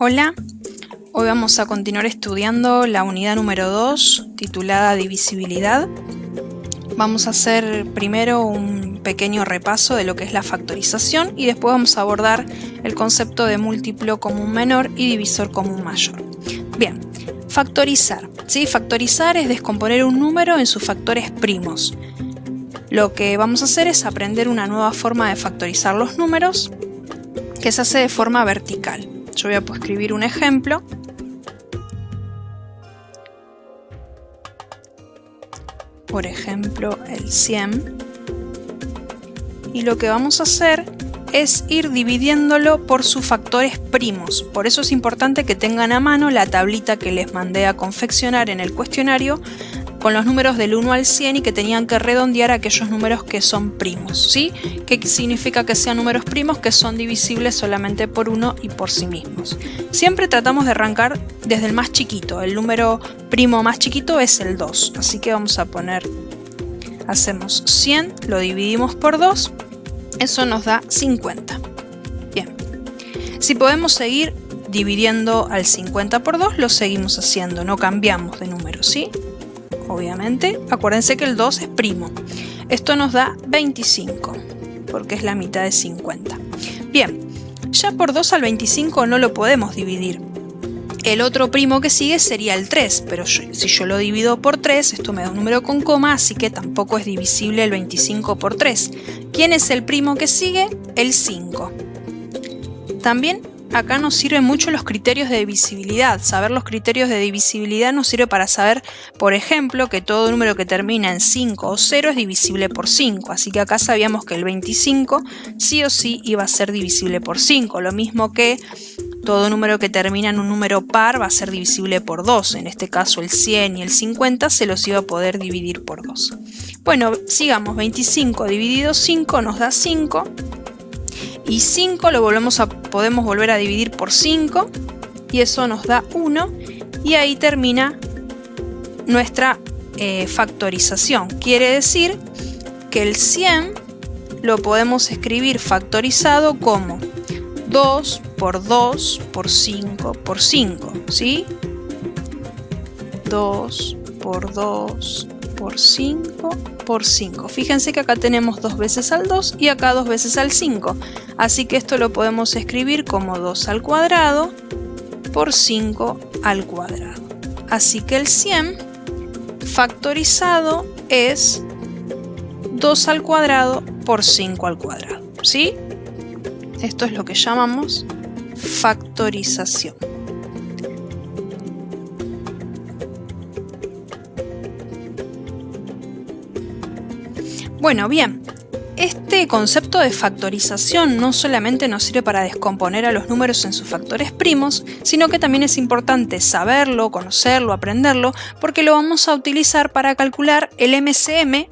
Hola, hoy vamos a continuar estudiando la unidad número 2 titulada Divisibilidad. Vamos a hacer primero un pequeño repaso de lo que es la factorización y después vamos a abordar el concepto de múltiplo común menor y divisor común mayor. Bien, factorizar. ¿Sí? Factorizar es descomponer un número en sus factores primos. Lo que vamos a hacer es aprender una nueva forma de factorizar los números que se hace de forma vertical. Yo voy a escribir un ejemplo. Por ejemplo, el 100. Y lo que vamos a hacer es ir dividiéndolo por sus factores primos. Por eso es importante que tengan a mano la tablita que les mandé a confeccionar en el cuestionario con los números del 1 al 100 y que tenían que redondear aquellos números que son primos, ¿sí? ¿Qué significa que sean números primos? Que son divisibles solamente por 1 y por sí mismos. Siempre tratamos de arrancar desde el más chiquito. El número primo más chiquito es el 2. Así que vamos a poner, hacemos 100, lo dividimos por 2, eso nos da 50. Bien, si podemos seguir dividiendo al 50 por 2, lo seguimos haciendo, no cambiamos de número, ¿sí? Obviamente, acuérdense que el 2 es primo. Esto nos da 25, porque es la mitad de 50. Bien, ya por 2 al 25 no lo podemos dividir. El otro primo que sigue sería el 3, pero si yo lo divido por 3, esto me da un número con coma, así que tampoco es divisible el 25 por 3. ¿Quién es el primo que sigue? El 5. También acá nos sirven mucho los criterios de divisibilidad. Saber los criterios de divisibilidad nos sirve para saber, por ejemplo, que todo número que termina en 5 o 0 es divisible por 5. Así que acá sabíamos que el 25 sí o sí iba a ser divisible por 5. Lo mismo que todo número que termina en un número par va a ser divisible por 2. En este caso el 100 y el 50 se los iba a poder dividir por 2. Bueno, sigamos. 25 dividido 5 nos da 5. Y 5 lo podemos volver a dividir por 5 y eso nos da 1 y ahí termina nuestra factorización. Quiere decir que el 100 lo podemos escribir factorizado como 2 por 2 por 5 por 5, ¿sí? 2 por 2 por 5 por 5. Fíjense que acá tenemos 2 veces al 2 y acá 2 veces al 5. Así que esto lo podemos escribir como 2 al cuadrado por 5 al cuadrado. Así que el 100 factorizado es 2 al cuadrado por 5 al cuadrado, ¿sí? Esto es lo que llamamos factorización. Bueno, bien, este concepto de factorización no solamente nos sirve para descomponer a los números en sus factores primos, sino que también es importante saberlo, conocerlo, aprenderlo, porque lo vamos a utilizar para calcular el MCM,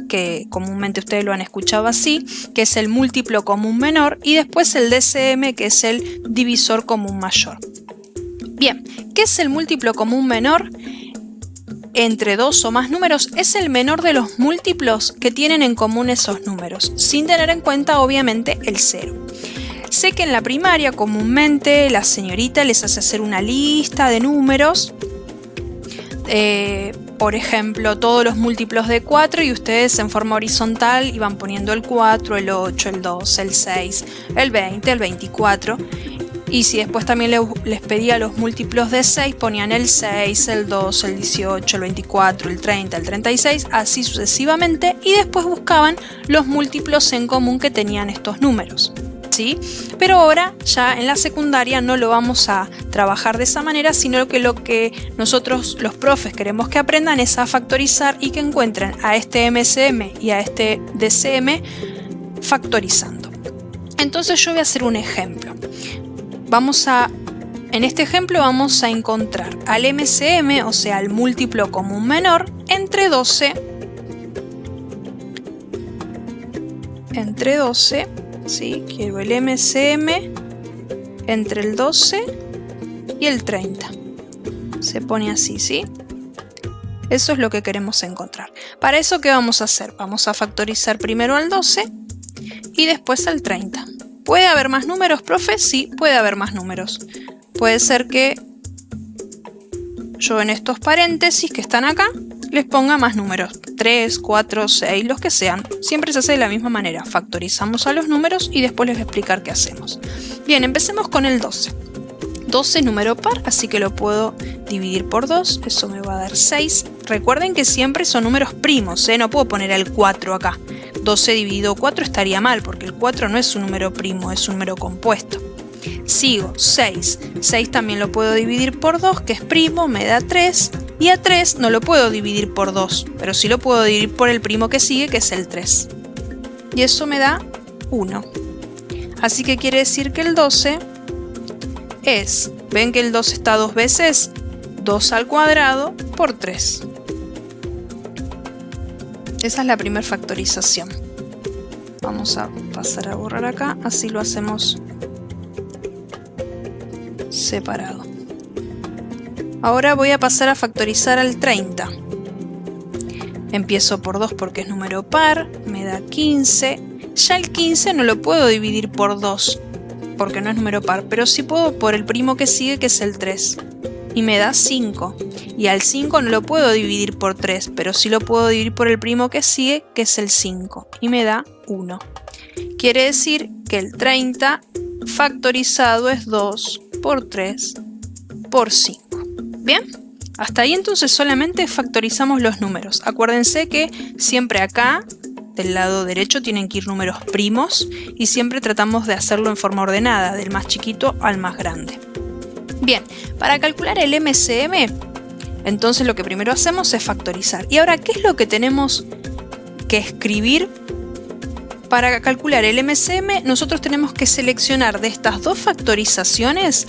que comúnmente ustedes lo han escuchado así, que es el múltiplo común menor, y después el DCM, que es el divisor común mayor. Bien, ¿qué es el múltiplo común menor? Entre dos o más números es el menor de los múltiplos que tienen en común esos números, sin tener en cuenta obviamente el 0. Sé que en la primaria comúnmente la señorita les hace hacer una lista de números, por ejemplo todos los múltiplos de 4 y ustedes en forma horizontal iban poniendo el 4, el 8, el 2, el 6, el 20, el 24. Y si después también les pedía los múltiplos de 6, ponían el 6, el 2, el 18, el 24, el 30, el 36, así sucesivamente, y después buscaban los múltiplos en común que tenían estos números, ¿sí? Pero ahora, ya en la secundaria, no lo vamos a trabajar de esa manera, sino que lo que nosotros, los profes, queremos que aprendan es a factorizar y que encuentren a este MCM y a este DCM factorizando. Entonces yo voy a hacer un ejemplo. En este ejemplo vamos a encontrar al MCM, o sea, el múltiplo común menor, entre 12, ¿sí? Quiero el MCM entre el 12 y el 30. Se pone así, ¿sí? Eso es lo que queremos encontrar. Para eso, ¿qué vamos a hacer? Vamos a factorizar primero al 12 y después al 30. ¿Puede haber más números, profe? Sí, puede haber más números. puede ser que yo en estos paréntesis que están acá les ponga más números, 3, 4, 6, los que sean. Siempre se hace de la misma manera, factorizamos a los números y después les voy a explicar qué hacemos. Bien, empecemos con el 12. 12 es número par, así que lo puedo dividir por 2, eso me va a dar 6. Recuerden que siempre son números primos, no puedo poner el 4 acá. 12 dividido 4 estaría mal, porque el 4 no es un número primo, es un número compuesto. Sigo, 6. 6 también lo puedo dividir por 2, que es primo, me da 3. Y a 3 no lo puedo dividir por 2, pero sí lo puedo dividir por el primo que sigue, que es el 3. Y eso me da 1. Así que quiere decir que el 12 es, ¿ven que el 12 está dos veces? 2 al cuadrado por 3. Esa es la primera factorización. Vamos a pasar a borrar acá, así lo hacemos separado. Ahora voy a pasar a factorizar al 30. Empiezo por 2 porque es número par, me da 15. Ya el 15 no lo puedo dividir por 2 porque no es número par, pero sí puedo por el primo que sigue, que es el 3. Y me da 5. Y al 5 no lo puedo dividir por 3, pero sí lo puedo dividir por el primo que sigue, que es el 5. Y me da 1. Quiere decir que el 30 factorizado es 2 por 3 por 5. ¿Bien? Hasta ahí entonces solamente factorizamos los números. Acuérdense que siempre acá, del lado derecho, tienen que ir números primos y siempre tratamos de hacerlo en forma ordenada, del más chiquito al más grande. Bien, para calcular el MCM, entonces lo que primero hacemos es factorizar. Y ahora, ¿qué es lo que tenemos que escribir? Para calcular el MCM, nosotros tenemos que seleccionar de estas dos factorizaciones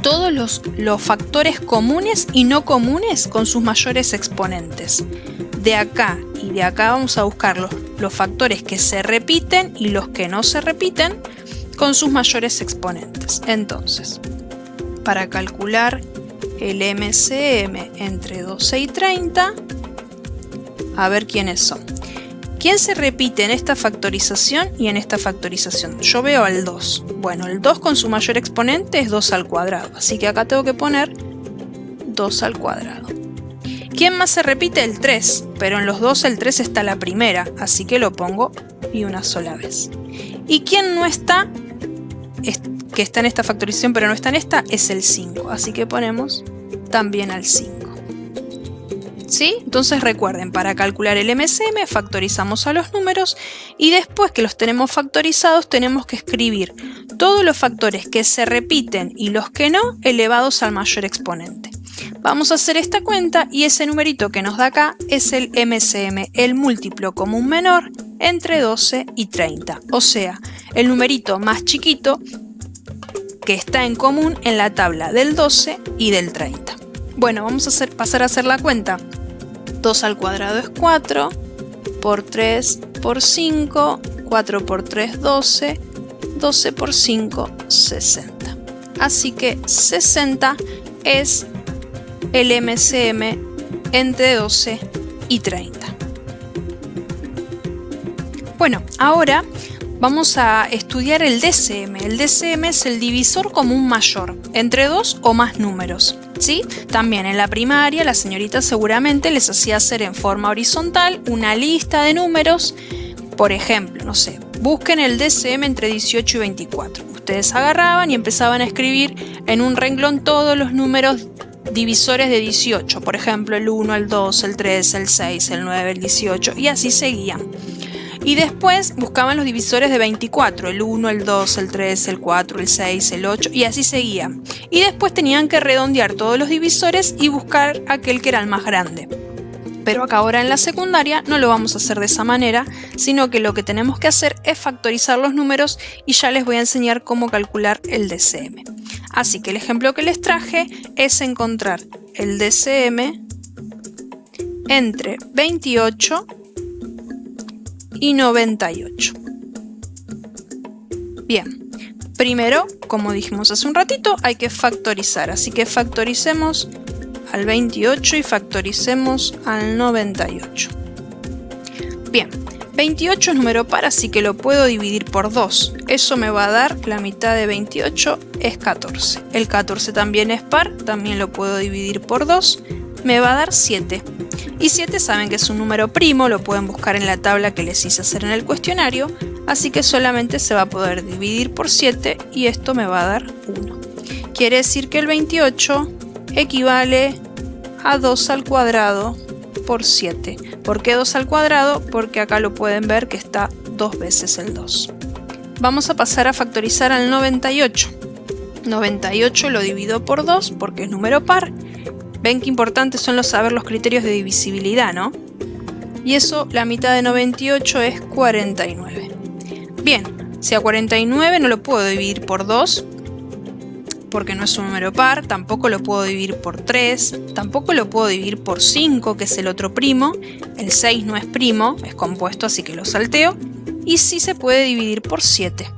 todos los factores comunes y no comunes con sus mayores exponentes. De acá y de acá vamos a buscar los factores que se repiten y los que no se repiten con sus mayores exponentes. Entonces, para calcular el MCM entre 12 y 30, a ver quiénes son. ¿Quién se repite en esta factorización y en esta factorización? Yo veo al 2. Bueno, el 2 con su mayor exponente es 2 al cuadrado, así que acá tengo que poner 2 al cuadrado. ¿Quién más se repite? El 3, pero en los dos el 3 está la primera, así que lo pongo y una sola vez. ¿Y quién no está? Que está en esta factorización pero no está en esta, es el 5, así que ponemos también al 5. ¿Sí? Entonces recuerden, para calcular el MCM factorizamos a los números y después que los tenemos factorizados tenemos que escribir todos los factores que se repiten y los que no elevados al mayor exponente. Vamos a hacer esta cuenta y ese numerito que nos da acá es el MCM, el múltiplo común menor entre 12 y 30. O sea, el numerito más chiquito que está en común en la tabla del 12 y del 30. Bueno, vamos a pasar a hacer la cuenta. 2 al cuadrado es 4, por 3 por 5, 4 por 3 12, 12 por 5 60. Así que 60 es el MCM entre 12 y 30. Bueno, ahora vamos a estudiar el DCM. El DCM es el divisor común mayor entre dos o más números. ¿Sí? También en la primaria la señorita seguramente les hacía hacer en forma horizontal una lista de números. Por ejemplo, no sé, busquen el DCM entre 18 y 24. Ustedes agarraban y empezaban a escribir en un renglón todos los números divisores de 18. Por ejemplo, el 1, el 2, el 3, el 6, el 9, el 18 y así seguían. Y después buscaban los divisores de 24, el 1, el 2, el 3, el 4, el 6, el 8 y así seguían. Y después tenían que redondear todos los divisores y buscar aquel que era el más grande. Pero acá ahora en la secundaria no lo vamos a hacer de esa manera, sino que lo que tenemos que hacer es factorizar los números y ya les voy a enseñar cómo calcular el DCM. Así que el ejemplo que les traje es encontrar el DCM entre 28 y 98. Bien, primero, como dijimos hace un ratito, hay que factorizar, así que factoricemos al 28 y factoricemos al 98. Bien, 28 es número par, así que lo puedo dividir por 2. Eso me va a dar la mitad de 28 es 14. El 14 también es par, también lo puedo dividir por 2. Me va a dar 7. Y 7 saben que es un número primo, lo pueden buscar en la tabla que les hice hacer en el cuestionario. Así que solamente se va a poder dividir por 7 y esto me va a dar 1. Quiere decir que el 28 equivale a 2 al cuadrado por 7. ¿Por qué 2 al cuadrado? Porque acá lo pueden ver que está 2 veces el 2. Vamos a pasar a factorizar al 98. 98 lo divido por 2 porque es número par. Ven qué importantes son saber los criterios de divisibilidad, ¿no? Y eso, la mitad de 98 es 49. Bien, si a 49 no lo puedo dividir por 2, porque no es un número par, tampoco lo puedo dividir por 3, tampoco lo puedo dividir por 5, que es el otro primo. El 6 no es primo, es compuesto, así que lo salteo. Y sí se puede dividir por 7.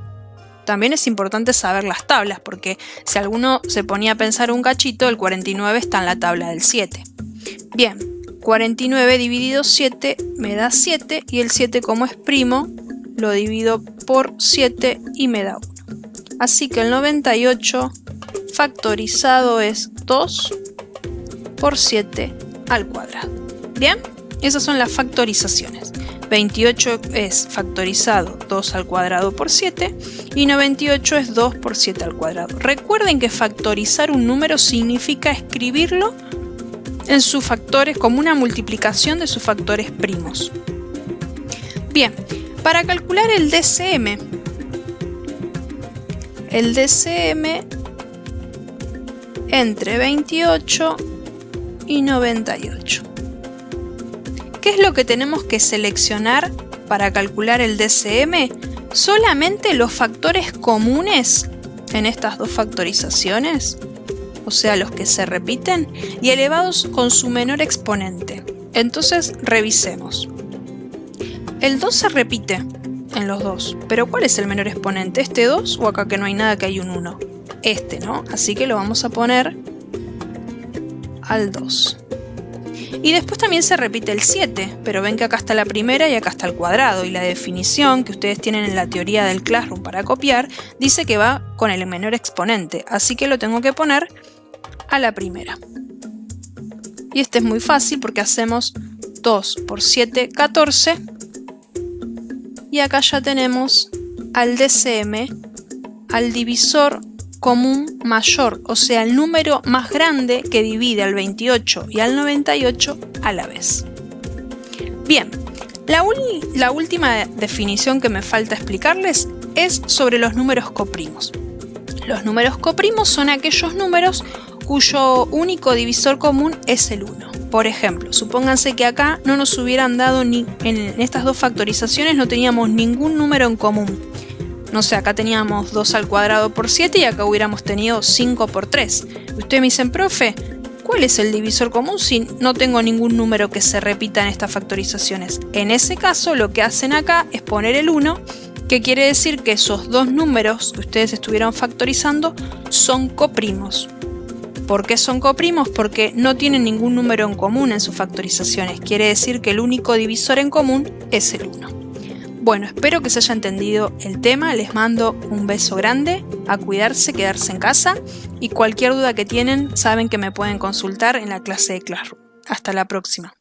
También es importante saber las tablas, porque si alguno se ponía a pensar un cachito, el 49 está en la tabla del 7. Bien, 49 dividido 7 me da 7, y el 7 como es primo, lo divido por 7 y me da 1. Así que el 98 factorizado es 2 por 7 al cuadrado. Bien, esas son las factorizaciones. 28 es factorizado 2 al cuadrado por 7 y 98 es 2 por 7 al cuadrado. Recuerden que factorizar un número significa escribirlo en sus factores como una multiplicación de sus factores primos. Bien, para calcular el DCM entre 28 y 98. ¿Qué es lo que tenemos que seleccionar para calcular el DCM? Solamente los factores comunes en estas dos factorizaciones, o sea, los que se repiten, y elevados con su menor exponente. Entonces, revisemos. El 2 se repite en los dos, pero ¿cuál es el menor exponente? ¿Este 2 o acá que no hay nada que hay un 1? Este, ¿no? Así que lo vamos a poner al 2. Y después también se repite el 7, pero ven que acá está la primera y acá está el cuadrado, y la definición que ustedes tienen en la teoría del Classroom para copiar dice que va con el menor exponente, así que lo tengo que poner a la primera. Y este es muy fácil porque hacemos 2 por 7, 14, y acá ya tenemos al DCM, al divisor común mayor, o sea, el número más grande que divide al 28 y al 98 a la vez. Bien, la última definición que me falta explicarles es sobre los números coprimos. Los números coprimos son aquellos números cuyo único divisor común es el 1. Por ejemplo, supónganse que acá no nos hubieran dado en estas dos factorizaciones no teníamos ningún número en común. No sé, acá teníamos 2 al cuadrado por 7 y acá hubiéramos tenido 5 por 3. Ustedes me dicen, profe, ¿cuál es el divisor común si no tengo ningún número que se repita en estas factorizaciones? En ese caso, lo que hacen acá es poner el 1, que quiere decir que esos dos números que ustedes estuvieron factorizando son coprimos. ¿Por qué son coprimos? Porque no tienen ningún número en común en sus factorizaciones. Quiere decir que el único divisor en común es el 1. Bueno, espero que se haya entendido el tema, les mando un beso grande, a cuidarse, quedarse en casa, y cualquier duda que tienen saben que me pueden consultar en la clase de Classroom. Hasta la próxima.